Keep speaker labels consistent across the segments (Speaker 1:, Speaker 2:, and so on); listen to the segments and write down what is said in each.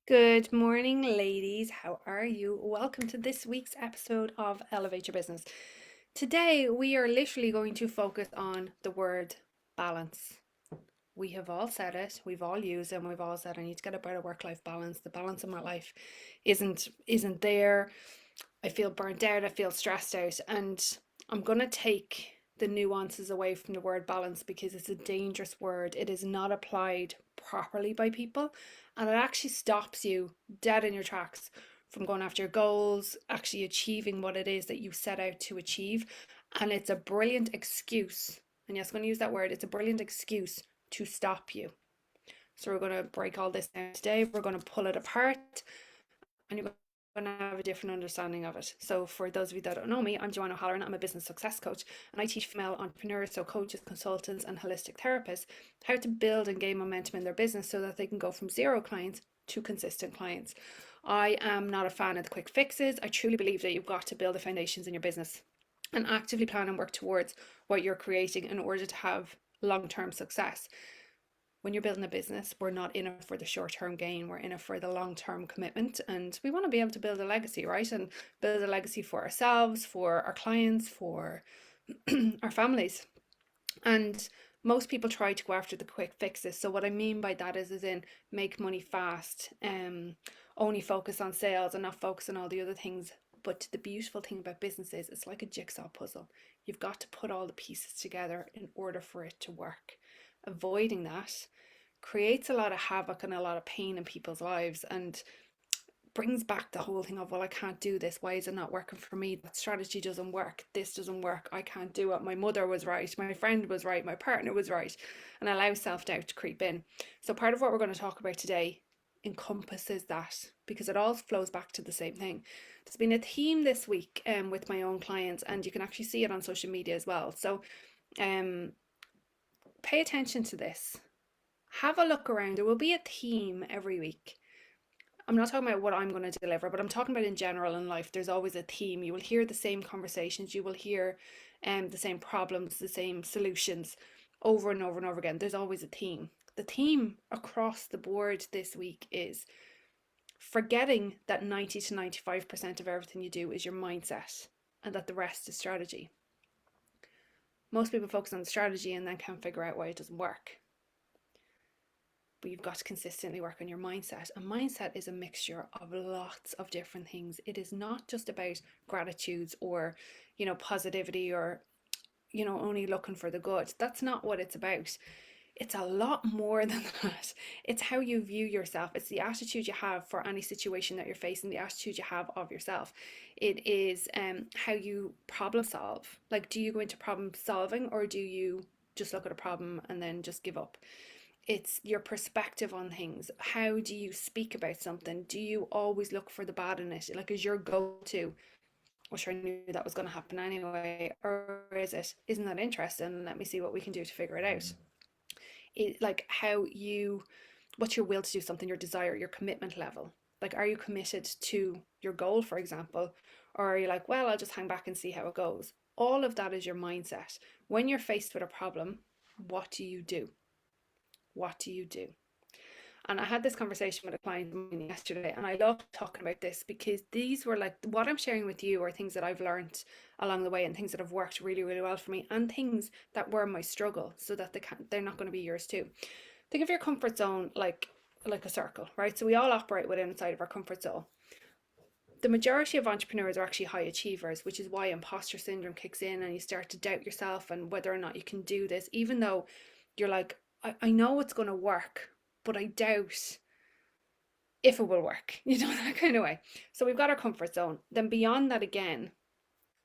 Speaker 1: Good morning, ladies. How are you? Welcome to this week's episode of Elevate Your Business. Today, we are literally going to focus on the word balance. We have all said it, we've all used it, and we've all said, I need to get a better work-life balance. The balance in my life isn't there. I feel burnt out, I feel stressed out, and I'm gonna take the nuances away from the word balance because it's a dangerous word. It is not applied properly by people, and it actually stops you dead in your tracks from going after your goals, actually achieving what it is that you set out to achieve. And it's a brilliant excuse. And yes, I'm going to use that word. It's a brilliant excuse to stop you. So we're going to break all this down today. We're going to pull it apart, and you're going to have a different understanding of it. So for those of you that don't know me, I'm Joanne O'Halloran. I'm a business success coach, and I teach female entrepreneurs, so coaches, consultants, and holistic therapists, how to build and gain momentum in their business so that they can go from zero clients to consistent clients. I am not a fan of the quick fixes. I truly believe that you've got to build the foundations in your business and actively plan and work towards what you're creating in order to have long-term success. When you're building a business, we're not in it for the short-term gain, we're in it for the long-term commitment, and we want to be able to build a legacy, right? And build a legacy for ourselves, for our clients, for our families. And most people try to go after the quick fixes. So what I mean by that is in make money fast, only focus on sales and not focus on all the other things. But the beautiful thing about business is it's like a jigsaw puzzle. You've got to put all the pieces together in order for it to work. Avoiding that creates a lot of havoc and a lot of pain in people's lives, and brings back the whole thing of, well, I can't do this. Why is it not working for me? That strategy doesn't work. This doesn't work. I can't do it. My mother was right. My friend was right. My partner was right. And allow self doubt to creep in. So, part of what we're going to talk about today encompasses that because it all flows back to the same thing. There's been a theme this week with my own clients, and you can actually see it on social media as well. So, um, pay attention to this. Have a look around. There will be a theme every week. I'm not talking about what I'm going to deliver, but I'm talking about in general in life. There's always a theme. You will hear the same conversations. You will hear the same problems, the same solutions over and over and over again. There's always a theme. The theme across the board this week is forgetting that 90 to 95% of everything you do is your mindset and that the rest is strategy. Most people focus on the strategy and then can't figure out why it doesn't work. But you've got to consistently work on your mindset. And mindset is a mixture of lots of different things. It is not just about gratitudes or, positivity or, only looking for the good. That's not what it's about. It's a lot more than that. It's how you view yourself. It's the attitude you have for any situation that you're facing, the attitude you have of yourself. It is how you problem solve. Like, do you go into problem solving, or do you just look at a problem and then just give up? It's your perspective on things. How do you speak about something? Do you always look for the bad in it? Like, is your go-to, well, sure, I knew that was going to happen anyway? Or is it, isn't that interesting? Let me see what we can do to figure it out. Like, what's your will to do something, your desire, your commitment level? Like, are you committed to your goal, for example? Or are you like, well, I'll just hang back and see how it goes? All of that is your mindset. When you're faced with a problem, what do you do? What do you do? And I had this conversation with a client yesterday, and I love talking about this because these were like what I'm sharing with you are things that I've learned along the way and things that have worked really, really well for me, and things that were my struggle, so that they're not going to be yours too. Think of your comfort zone like a circle, right? So we all operate within inside of our comfort zone. The majority of entrepreneurs are actually high achievers, which is why imposter syndrome kicks in and you start to doubt yourself and whether or not you can do this, even though you're like, I know it's going to work, but I doubt if it will work, that kind of way. So we've got our comfort zone. Then beyond that again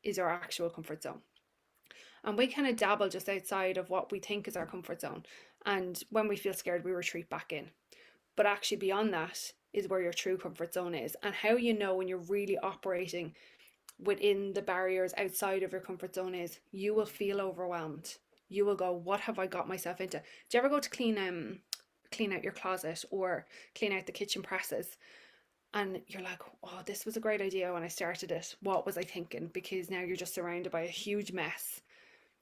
Speaker 1: is our actual comfort zone. And we kind of dabble just outside of what we think is our comfort zone. And when we feel scared, we retreat back in. But actually, beyond that is where your true comfort zone is. And how you know when you're really operating within the barriers outside of your comfort zone is you will feel overwhelmed. You will go, what have I got myself into? Do you ever go to clean out your closet or clean out the kitchen presses, and you're like, oh, this was a great idea when I started it. What was I thinking? Because now you're just surrounded by a huge mess.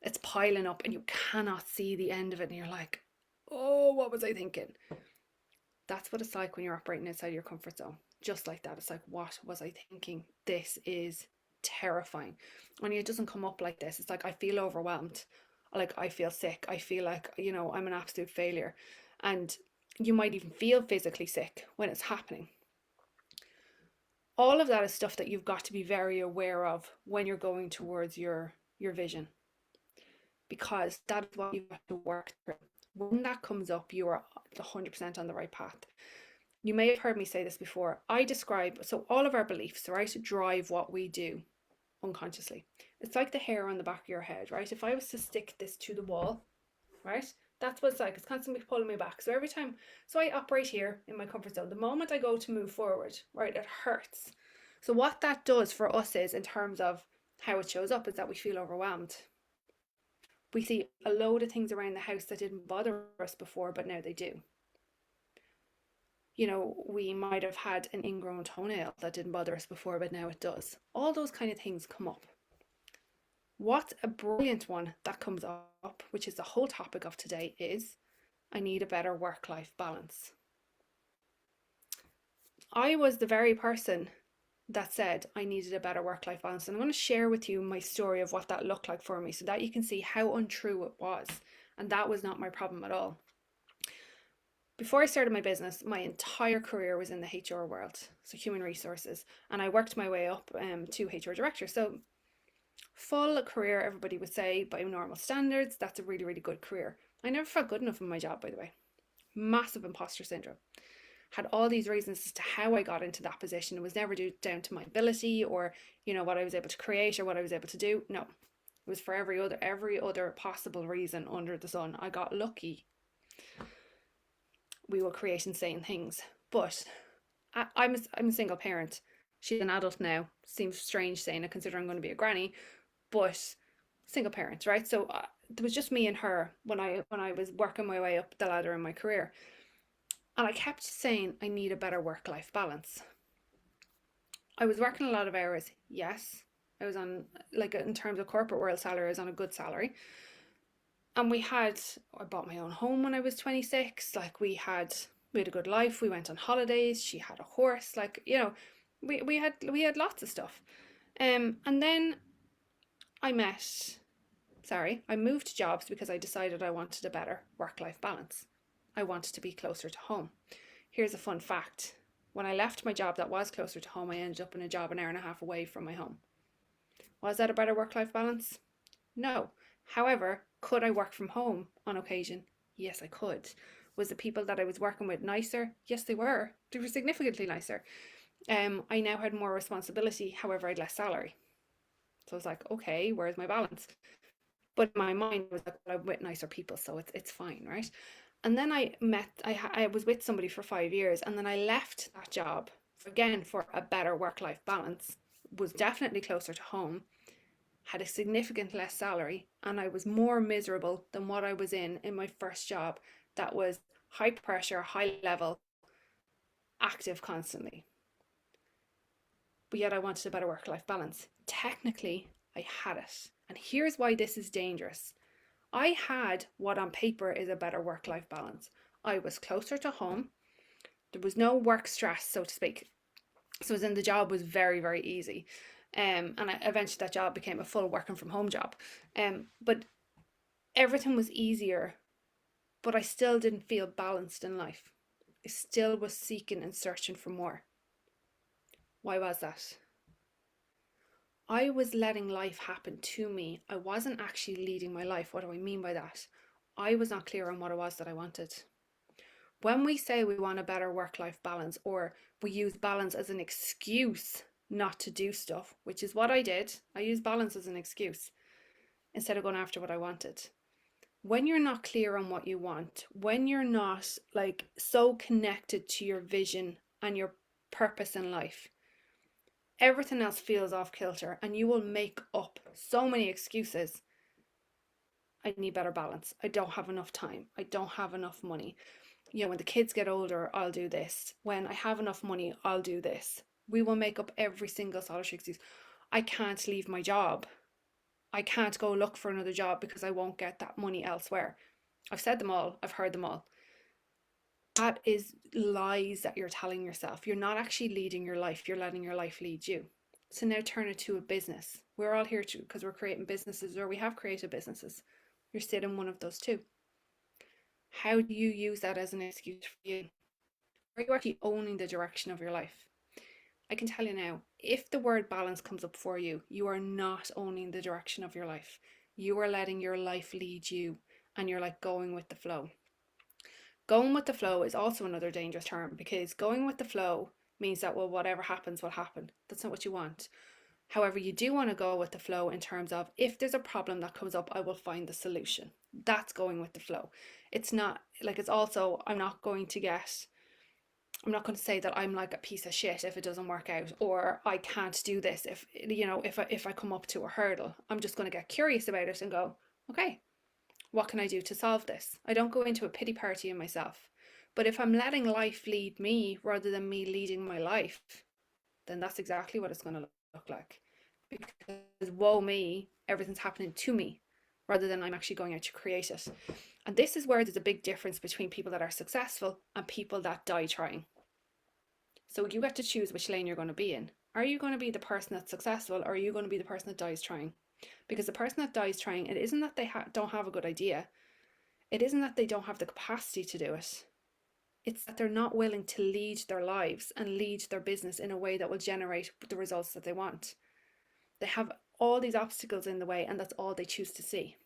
Speaker 1: It's piling up and you cannot see the end of it, and you're like, oh, what was I thinking? That's what it's like when you're operating outside your comfort zone. Just like that. It's like, what was I thinking? This is terrifying. Only it doesn't come up like this. It's like I feel overwhelmed. Like I feel sick. I feel like, I'm an absolute failure. And you might even feel physically sick when it's happening. All of that is stuff that you've got to be very aware of when you're going towards your vision, because that is what you've got to work through. When that comes up, you are 100% on the right path. You may have heard me say this before. So all of our beliefs, right, drive what we do unconsciously. It's like the hair on the back of your head, right? If I was to stick this to the wall, right, that's what it's like. It's constantly pulling me back. So every time, so I operate here in my comfort zone. The moment I go to move forward, right, it hurts. So what that does for us is, in terms of how it shows up, is that we feel overwhelmed. We see a load of things around the house that didn't bother us before, but now they do. We might have had an ingrown toenail that didn't bother us before, but now it does. All those kind of things come up. What's a brilliant one that comes up, which is the whole topic of today, is I need a better work-life balance. I was the very person that said I needed a better work-life balance. And I'm going to share with you my story of what that looked like for me so that you can see how untrue it was. And that was not my problem at all. Before I started my business, my entire career was in the HR world, so human resources, and I worked my way up to HR director. So full career, everybody would say, by normal standards, that's a really, really good career. I never felt good enough in my job, by the way. Massive imposter syndrome. Had all these reasons as to how I got into that position. It was never down to my ability or, what I was able to create or what I was able to do. No, it was for every other possible reason under the sun. I got lucky. We will create insane things. But I'm a single parent. She's an adult now. Seems strange saying it considering I'm going to be a granny, but single parent, right? So there was just me and her when I was working my way up the ladder in my career. And I kept saying I need a better work-life balance. I was working a lot of hours, yes. I was on, like, in terms of corporate world salary, I was on a good salary. And I bought my own home when I was 26. Like, we had a good life. We went on holidays. She had a horse. Like, we had lots of stuff. And then I moved jobs because I decided I wanted a better work-life balance. I wanted to be closer to home. Here's a fun fact. When I left my job that was closer to home, I ended up in a job an hour and a half away from my home. Was that a better work-life balance? No. However, could I work from home on occasion? Yes, I could. Was the people that I was working with nicer? Yes, they were. They were significantly nicer. I now had more responsibility, however, I had less salary. So I was like, okay, where's my balance? But my mind was like, well, I'm with nicer people, so it's fine, right? And then I was with somebody for 5 years, and then I left that job again for a better work-life balance, was definitely closer to home, had a significant less salary, and I was more miserable than what I was in my first job that was high pressure, high level, active constantly. But yet I wanted a better work-life balance. Technically, I had it. And here's why this is dangerous. I had what on paper is a better work-life balance. I was closer to home. There was no work stress, so to speak. So the job was very, very easy. And eventually that job became a full working from home job. But everything was easier, but I still didn't feel balanced in life. I still was seeking and searching for more. Why was that? I was letting life happen to me. I wasn't actually leading my life. What do I mean by that? I was not clear on what it was that I wanted. When we say we want a better work-life balance, or we use balance as an excuse not to do stuff, which is what I did. I used balance as an excuse instead of going after what I wanted. When you're not clear on what you want, when you're not like so connected to your vision and your purpose in life, everything else feels off kilter and you will make up so many excuses. I need better balance. I don't have enough time. I don't have enough money. When the kids get older, I'll do this. When I have enough money, I'll do this. We will make up every single solitary excuse. I can't leave my job. I can't go look for another job because I won't get that money elsewhere. I've said them all. I've heard them all. that is lies that you're telling yourself. You're not actually leading your life, you're letting your life lead you. So now turn it to a business. We're all here to because we're creating businesses, or we have created businesses. You're sitting one of those too. How do you use that as an excuse for you? Are you actually owning the direction of your life? I can tell you now, if the word balance comes up for you, you are not owning the direction of your life. You are letting your life lead you, and you're like going with the flow. Going with the flow is also another dangerous term, because going with the flow means that, well, whatever happens will happen. That's not what you want. However, you do want to go with the flow in terms of, if there's a problem that comes up, I will find the solution. That's going with the flow. It's not like, it's also, I'm not going to say that I'm like a piece of shit if it doesn't work out, or I can't do this if I come up to a hurdle. I'm just going to get curious about it and go, okay, what can I do to solve this? I don't go into a pity party in myself. But if I'm letting life lead me rather than me leading my life, then that's exactly what it's going to look like. Because woe me, everything's happening to me rather than I'm actually going out to create it. And this is where there's a big difference between people that are successful and people that die trying. So you get to choose which lane you're going to be in. Are you going to be the person that's successful, or are you going to be the person that dies trying? Because the person that dies trying, it isn't that they don't have a good idea. It isn't that they don't have the capacity to do it. It's that they're not willing to lead their lives and lead their business in a way that will generate the results that they want. They have all these obstacles in the way, and that's all they choose to see.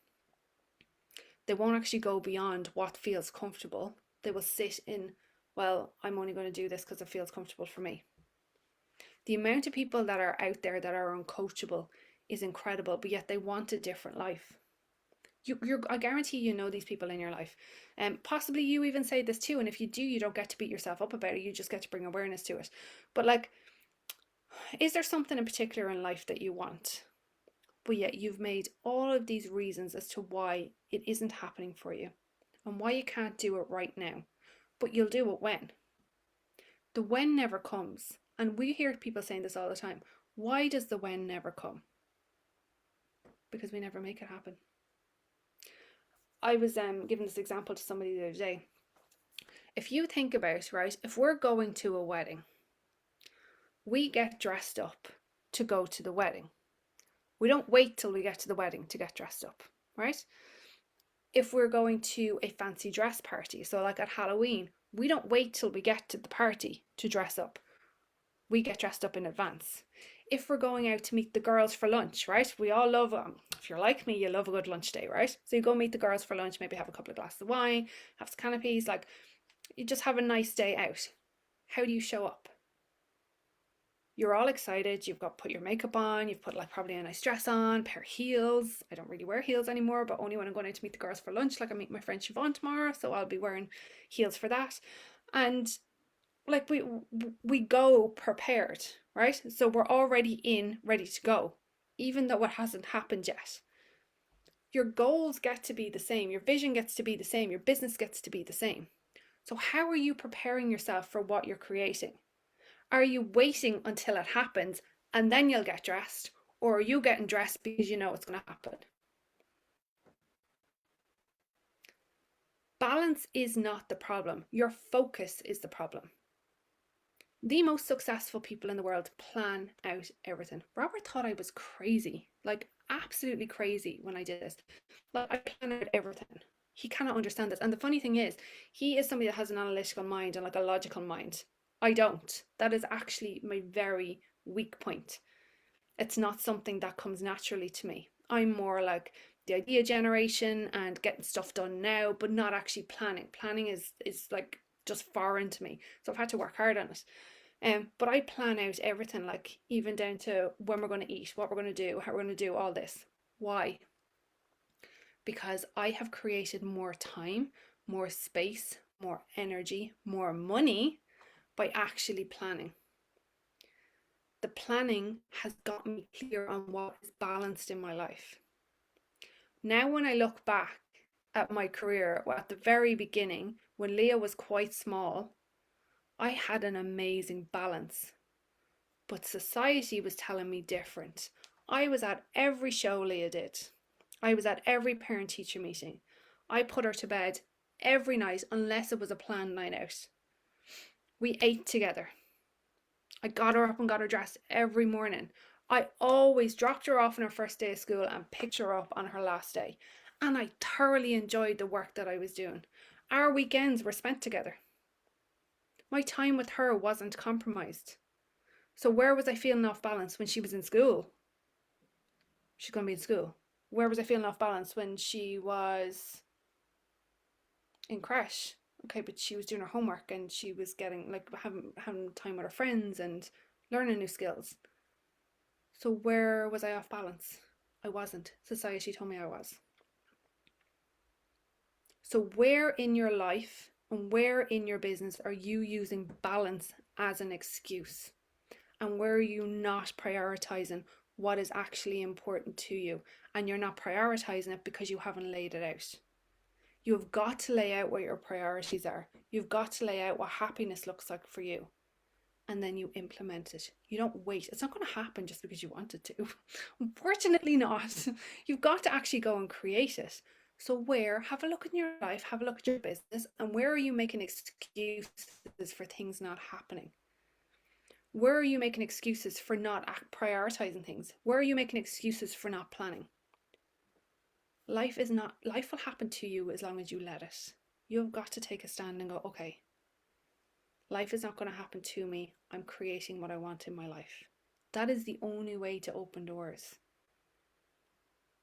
Speaker 1: They won't actually go beyond what feels comfortable. They will sit in, well, I'm only going to do this because it feels comfortable for me. The amount of people that are out there that are uncoachable is incredible, but yet they want a different life. I guarantee you know these people in your life. Possibly you even say this too, and if you do, you don't get to beat yourself up about it. You just get to bring awareness to it. But like, is there something in particular in life that you want, but yet you've made all of these reasons as to why it isn't happening for you and why you can't do it right now, but you'll do it when? The when never comes. And we hear people saying this all the time. Why does the when never come? Because we never make it happen. I was giving this example to somebody the other day. If you think about, right, if we're going to a wedding, we get dressed up to go to the wedding. We don't wait till we get to the wedding to get dressed up, right? If we're going to a fancy dress party, so like at Halloween, we don't wait till we get to the party to dress up. We get dressed up in advance. If we're going out to meet the girls for lunch, right? We all love, if you're like me, you love a good lunch day, right? So you go meet the girls for lunch, maybe have a couple of glasses of wine, have some canapes, like you just have a nice day out. How do you show up? You're all excited, you've got put your makeup on, you've put like probably a nice dress on, pair of heels. I don't really wear heels anymore, but only when I'm going out to meet the girls for lunch, like I meet my friend Siobhan tomorrow, so I'll be wearing heels for that. And like we go prepared, right? So we're already in, ready to go, even though it hasn't happened yet. Your goals get to be the same, your vision gets to be the same, your business gets to be the same. So how are you preparing yourself for what you're creating? Are you waiting until it happens and then you'll get dressed, or are you getting dressed because you know it's going to happen? Balance is not the problem. Your focus is the problem. The most successful people in the world plan out everything. Robert thought I was crazy, like absolutely crazy when I did this. Like I plan out everything. He cannot understand this. And the funny thing is, he is somebody that has an analytical mind and like a logical mind. I don't. That is actually my very weak point. It's not something that comes naturally to me. I'm more like the idea generation and getting stuff done now, but not actually planning. Planning is like just foreign to me. So I've had to work hard on it. But I plan out everything, like even down to when we're going to eat, what we're going to do, how we're going to do all this. Why? Because I have created more time, more space, more energy, more money by actually planning. The planning has got me clear on what is balanced in my life. Now, when I look back at my career, at the very beginning, when Leah was quite small, I had an amazing balance. But society was telling me different. I was at every show Leah did. I was at every parent teacher meeting. I put her to bed every night unless it was a planned night out. We ate together. I got her up and got her dressed every morning. I always dropped her off on her first day of school and picked her up on her last day. And I thoroughly enjoyed the work that I was doing. Our weekends were spent together. My time with her wasn't compromised. So where was I feeling off balance when she was in school? She's going to be in school. Where was I feeling off balance when she was in crash? Okay, but she was doing her homework and she was getting like having time with her friends and learning new skills. So where was I off balance? I wasn't. Society told me I was. So where in your life and where in your business are you using balance as an excuse? And where are you not prioritizing what is actually important to you? And you're not prioritizing it because you haven't laid it out. You've got to lay out what your priorities are. You've got to lay out what happiness looks like for you. And then you implement it. You don't wait. It's not going to happen just because you want it to. Unfortunately not. You've got to actually go and create it. So have a look in your life, have a look at your business, and where are you making excuses for things not happening? Where are you making excuses for not prioritizing things? Where are you making excuses for not planning? Life will happen to you as long as you let it. You've got to take a stand and go, okay, life is not going to happen to me. I'm creating what I want in my life. That is the only way to open doors.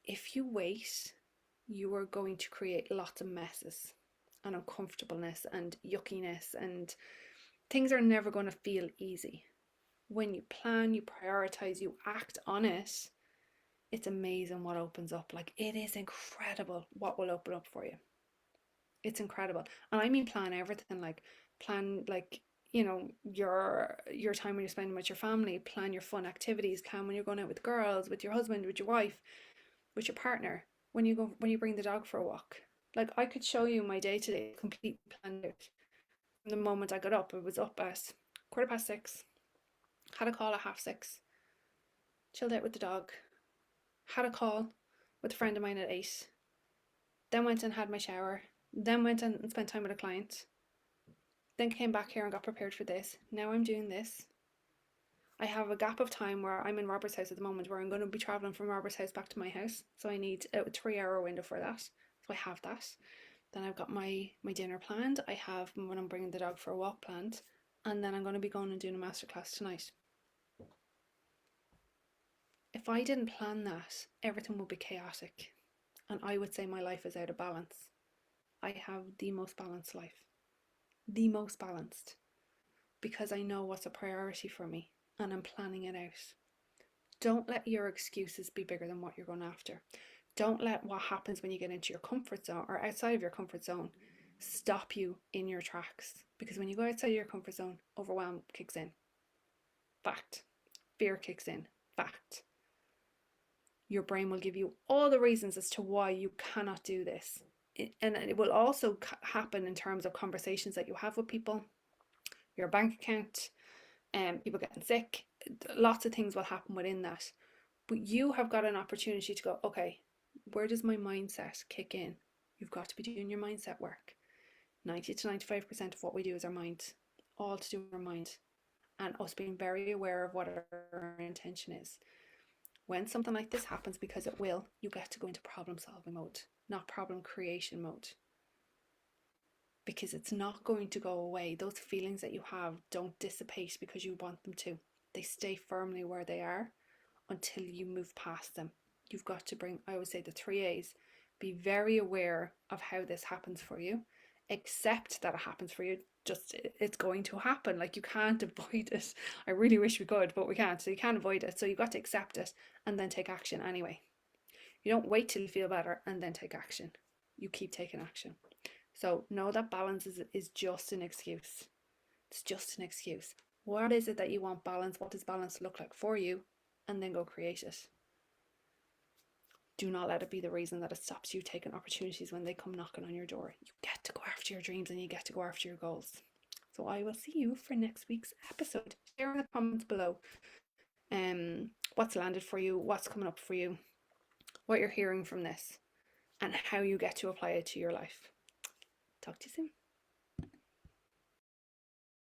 Speaker 1: If you wait, you are going to create lots of messes and uncomfortableness and yuckiness, and things are never going to feel easy. When you plan, you prioritize, you act on it, it's amazing what opens up. Like, it is incredible what will open up for you. It's incredible. And I mean plan everything, like plan like your time when you're spending with your family, plan your fun activities, plan when you're going out with girls, with your husband, with your wife, with your partner, when you bring the dog for a walk. Like, I could show you my day today completely planned out. From the moment I got up, it was up at 6:15, had a call at 6:30, chilled out with the dog, had a call with a friend of mine at 8, then went and had my shower, then went and spent time with a client, then came back here and got prepared for this. Now I'm doing this. I have a gap of time where I'm in Robert's house at the moment, where I'm going to be traveling from Robert's house back to my house. So I need a 3-hour window for that. So I have that. Then I've got my dinner planned. I have when I'm bringing the dog for a walk planned. And then I'm going to be going and doing a masterclass tonight. If I didn't plan that, everything would be chaotic. And I would say my life is out of balance. I have the most balanced life. The most balanced. Because I know what's a priority for me and I'm planning it out. Don't let your excuses be bigger than what you're going after. Don't let what happens when you get into your comfort zone or outside of your comfort zone stop you in your tracks. Because when you go outside your comfort zone, overwhelm kicks in. Fact. Fear kicks in. Fact. Your brain will give you all the reasons as to why you cannot do this. And it will also happen in terms of conversations that you have with people, your bank account, people getting sick. Lots of things will happen within that. But you have got an opportunity to go, okay, where does my mindset kick in? You've got to be doing your mindset work. 90 to 95% of what we do is our mind, all to do with our mind, and us being very aware of what our intention is. When something like this happens, because it will, you get to go into problem solving mode, not problem creation mode. Because it's not going to go away. Those feelings that you have don't dissipate because you want them to. They stay firmly where they are until you move past them. You've got to bring, I would say, the 3 A's. Be very aware of how this happens for you. Accept that it happens for you. Just, it's going to happen. Like, you can't avoid it. I really wish we could, but we can't. So you can't avoid it. So you've got to accept it and then take action anyway. You don't wait till you feel better and then take action. You keep taking action. So know that balance is just an excuse. It's just an excuse. What is it that you want balance? What does balance look like for you? And then go create it. Do not let it be the reason that it stops you taking opportunities when they come knocking on your door. You get to go after your dreams and you get to go after your goals. So I will see you for next week's episode. Share in the comments below what's landed for you, what's coming up for you, what you're hearing from this, and how you get to apply it to your life. Talk to you soon.